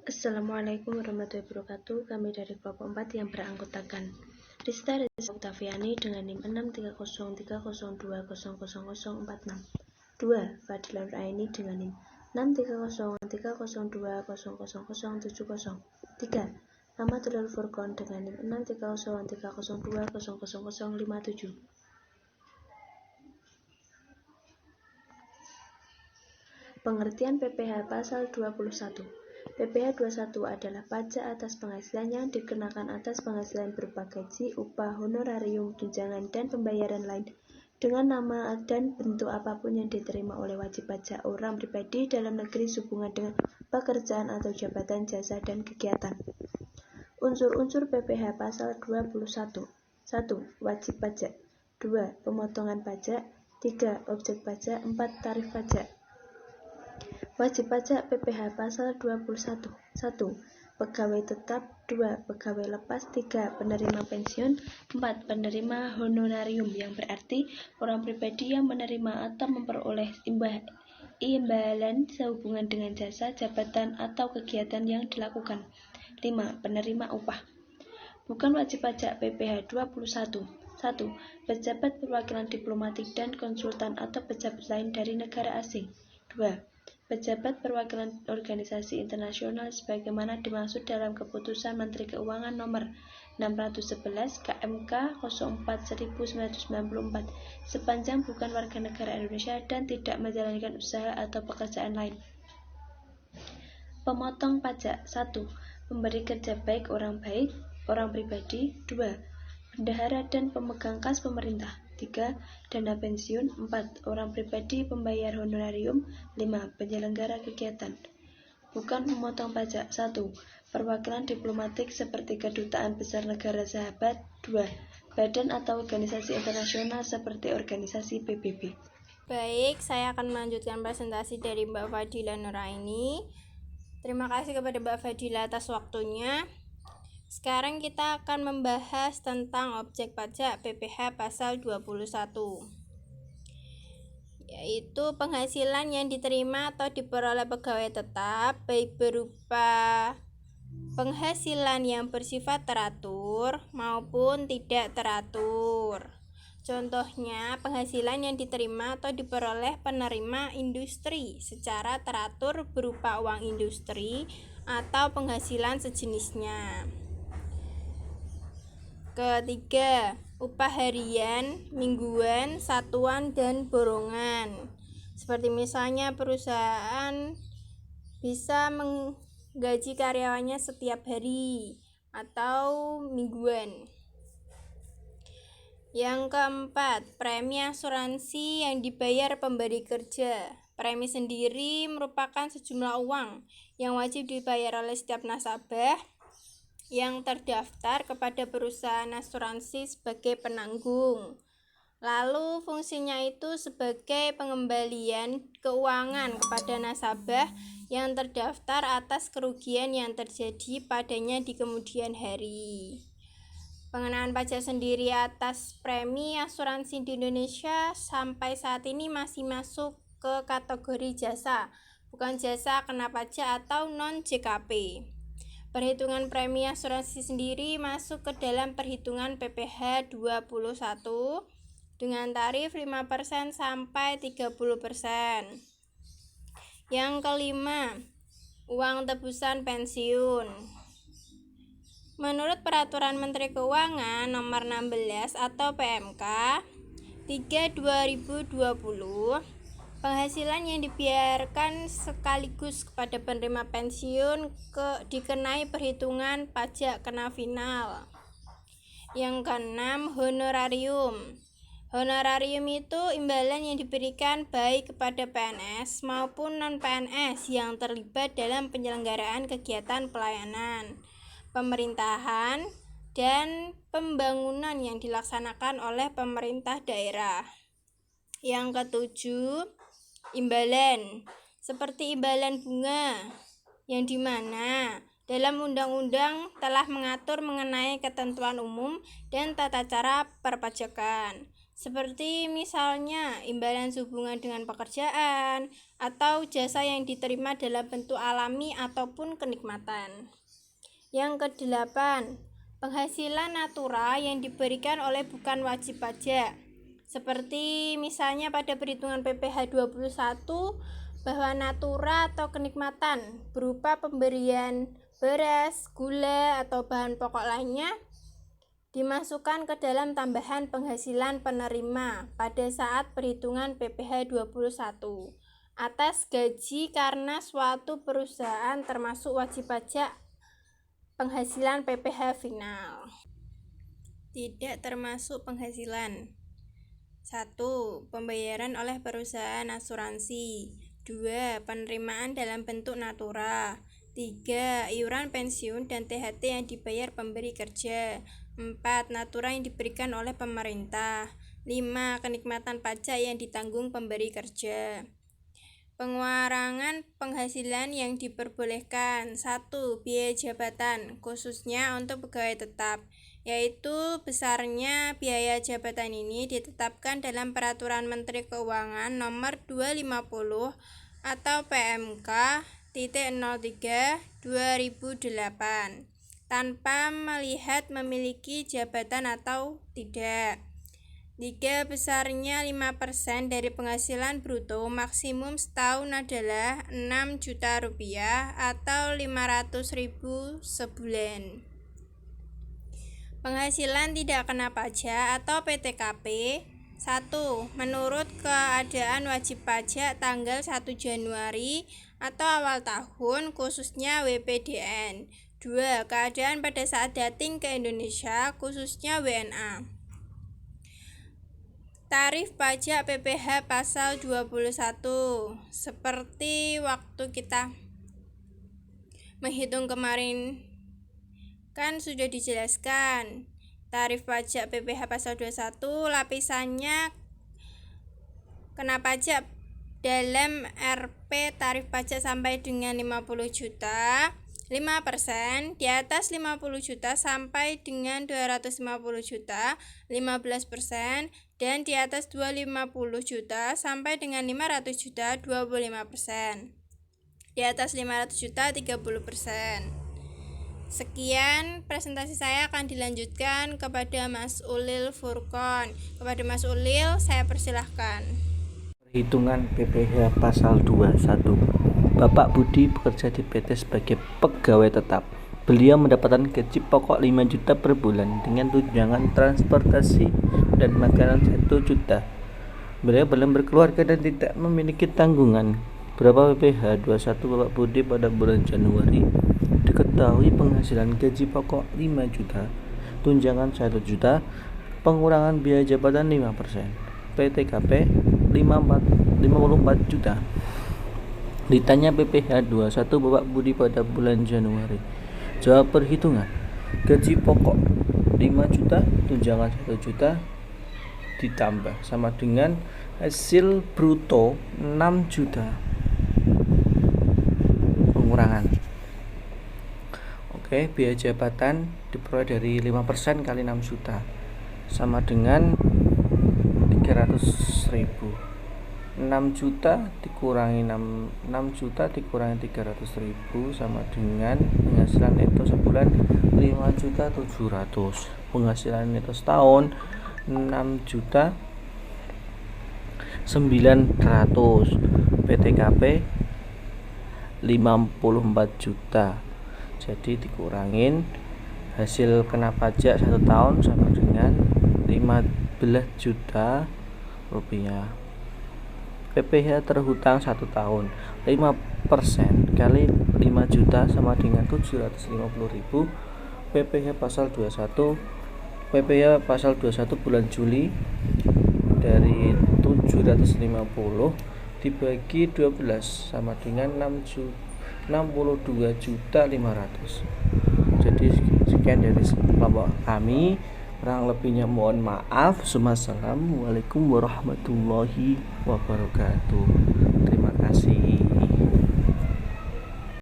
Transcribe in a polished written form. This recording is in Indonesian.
Assalamualaikum warahmatullahi wabarakatuh. Kami dari kelompok 4 yang beranggotakan Rista Oktaviani dengan NIM 63030020046. 2. Fadila Nuraini dengan NIM 63030020070. 3. Ahmadul Furqon dengan NIM 63030020057. Pengertian PPh pasal 21. PPh 21 adalah pajak atas penghasilan yang dikenakan atas penghasilan berupa gaji, upah, honorarium, tunjangan, dan pembayaran lain dengan nama dan bentuk apapun yang diterima oleh wajib pajak orang pribadi dalam negeri sehubungan dengan pekerjaan atau jabatan, jasa, dan kegiatan. Unsur-unsur PPh pasal 21. 1. Wajib pajak. 2. Pemotongan pajak. 3. Objek pajak. 4. Tarif pajak. Wajib pajak PPh pasal 21. 1. Pegawai tetap. 2. Pegawai lepas. 3. Penerima pensiun. 4. Penerima honorarium, yang berarti orang pribadi yang menerima atau memperoleh imbalan sehubungan dengan jasa, jabatan, atau kegiatan yang dilakukan. 5. Penerima upah. Bukan wajib pajak PPh 21. 1. Pejabat perwakilan diplomatik dan konsultan atau pejabat lain dari negara asing. 2. Pejabat perwakilan organisasi internasional sebagaimana dimaksud dalam Keputusan Menteri Keuangan Nomor 611 KMK 04/1994 sepanjang bukan warga negara Indonesia dan tidak menjalankan usaha atau pekerjaan lain. Pemotong pajak. 1. Pemberi kerja baik orang pribadi. 2. Bendahara dan pemegang kas pemerintah. 3. Dana pensiun. 4. Orang pribadi pembayar honorarium. 5. Penyelenggara kegiatan. Bukan pemotong pajak. 1. Perwakilan diplomatik seperti kedutaan besar negara sahabat. 2. Badan atau organisasi internasional seperti organisasi PBB. Baik, saya akan melanjutkan presentasi dari Mbak Fadila Nuraini. Terima kasih kepada Mbak Fadila atas waktunya. Sekarang kita akan membahas tentang objek pajak PPh pasal 21, yaitu penghasilan yang diterima atau diperoleh pegawai tetap, baik berupa penghasilan yang bersifat teratur maupun tidak teratur. Contohnya, penghasilan yang diterima atau diperoleh penerima industri secara teratur berupa uang industri atau penghasilan sejenisnya. Ketiga, upah harian, mingguan, satuan, dan borongan. Seperti misalnya perusahaan bisa menggaji karyawannya setiap hari atau mingguan. Yang keempat, premi asuransi yang dibayar pemberi kerja. Premi sendiri merupakan sejumlah uang yang wajib dibayar oleh setiap nasabah yang terdaftar kepada perusahaan asuransi sebagai penanggung. Lalu fungsinya itu sebagai pengembalian keuangan kepada nasabah yang terdaftar atas kerugian yang terjadi padanya di kemudian hari. Pengenaan pajak sendiri atas premi asuransi di Indonesia sampai saat ini masih masuk ke kategori jasa, bukan jasa kena pajak atau non-JKP. Perhitungan premi asuransi sendiri masuk ke dalam perhitungan PPh 21 dengan tarif 5% sampai 30%. Yang kelima, uang tebusan pensiun. Menurut Peraturan Menteri Keuangan Nomor 16 atau PMK 3/2020, penghasilan yang dibiarkan sekaligus kepada penerima pensiun dikenai perhitungan pajak kena final. Yang keenam, honorarium. Honorarium itu imbalan yang diberikan baik kepada PNS maupun non-PNS yang terlibat dalam penyelenggaraan kegiatan pelayanan, pemerintahan, dan pembangunan yang dilaksanakan oleh pemerintah daerah. Yang ketujuh, imbalan, seperti imbalan bunga, yang dimana dalam undang-undang telah mengatur mengenai ketentuan umum dan tata cara perpajakan. seperti misalnya imbalan sehubungan dengan pekerjaan atau jasa yang diterima dalam bentuk alami ataupun kenikmatan. Yang kedelapan, penghasilan natural yang diberikan oleh bukan wajib pajak. Seperti misalnya pada perhitungan PPh 21 bahwa natura atau kenikmatan berupa pemberian beras, gula, atau bahan pokok lainnya dimasukkan ke dalam tambahan penghasilan penerima pada saat perhitungan PPh 21 atas gaji karena suatu perusahaan termasuk wajib pajak penghasilan PPh final. Tidak termasuk penghasilan. 1. Pembayaran oleh perusahaan asuransi. 2. Penerimaan dalam bentuk natura. 3. Iuran pensiun dan THT yang dibayar pemberi kerja. 4. Natura yang diberikan oleh pemerintah. 5. Kenikmatan pajak yang ditanggung pemberi kerja. Pengurangan penghasilan yang diperbolehkan. 1. Biaya jabatan, khususnya untuk pegawai tetap, yaitu besarnya biaya jabatan ini ditetapkan dalam Peraturan Menteri Keuangan Nomor 250 atau PMK _03 2008 tanpa melihat memiliki jabatan atau tidak. 3. Besarnya 5% dari penghasilan bruto maksimum setahun adalah 6 juta rupiah atau 500.000 sebulan. Penghasilan tidak kena pajak atau PTKP. 1. Menurut keadaan wajib pajak tanggal 1 Januari atau awal tahun khususnya WPDN. 2. Keadaan pada saat dating ke Indonesia khususnya WNA. Tarif pajak PPh pasal 21. Seperti waktu kita menghitung kemarin kan sudah dijelaskan. Tarif pajak PPh pasal 21 lapisannya kena pajak dalam RP tarif pajak sampai dengan 50 juta, 5%, di atas 50 juta sampai dengan 250 juta, 15%, dan di atas 250 juta sampai dengan 500 juta, 25%. Di atas 500 juta, 30%. Sekian presentasi saya akan dilanjutkan kepada Mas Ulil Furqon. Kepada Mas Ulil, saya persilahkan. Perhitungan PPh pasal 21. Bapak Budi bekerja di PT sebagai pegawai tetap. Beliau mendapatkan gaji pokok 5 juta per bulan dengan tunjangan transportasi dan makanan 1 juta. Beliau belum berkeluarga dan tidak memiliki tanggungan. Berapa PPh 21 Bapak Budi pada bulan Januari? Diketahui penghasilan gaji pokok 5 juta, tunjangan 1 juta, pengurangan biaya jabatan 5%, PTKP 54 juta. Ditanya PPh 21 Bapak Budi pada bulan Januari. Jawab perhitungan. Gaji pokok 5 juta, tunjangan 1 juta ditambah sama dengan hasil bruto 6 juta. Pengurangan. Oke, biaya jabatan diperoleh dari 5% kali 6 juta sama dengan 300.000. 6 juta dikurangi 6 juta dikurangi 300.000 sama dengan penghasilan neto sebulan 5.700.000. Penghasilan neto setahun 6 juta 900. PTKP 54 juta. Jadi dikurangin hasil kena pajak 1 tahun sama dengan 15 juta rupiah. PPh terhutang 1 tahun 5% kali 5 juta sama dengan 750.000. PPh pasal 21 PPh pasal 21 bulan Juli dari 750 dibagi 12 sama dengan 62.500.000. Jadi sekian dari kelompok kami. Kurang lebihnya mohon maaf. Wassalamualaikum warahmatullahi wabarakatuh.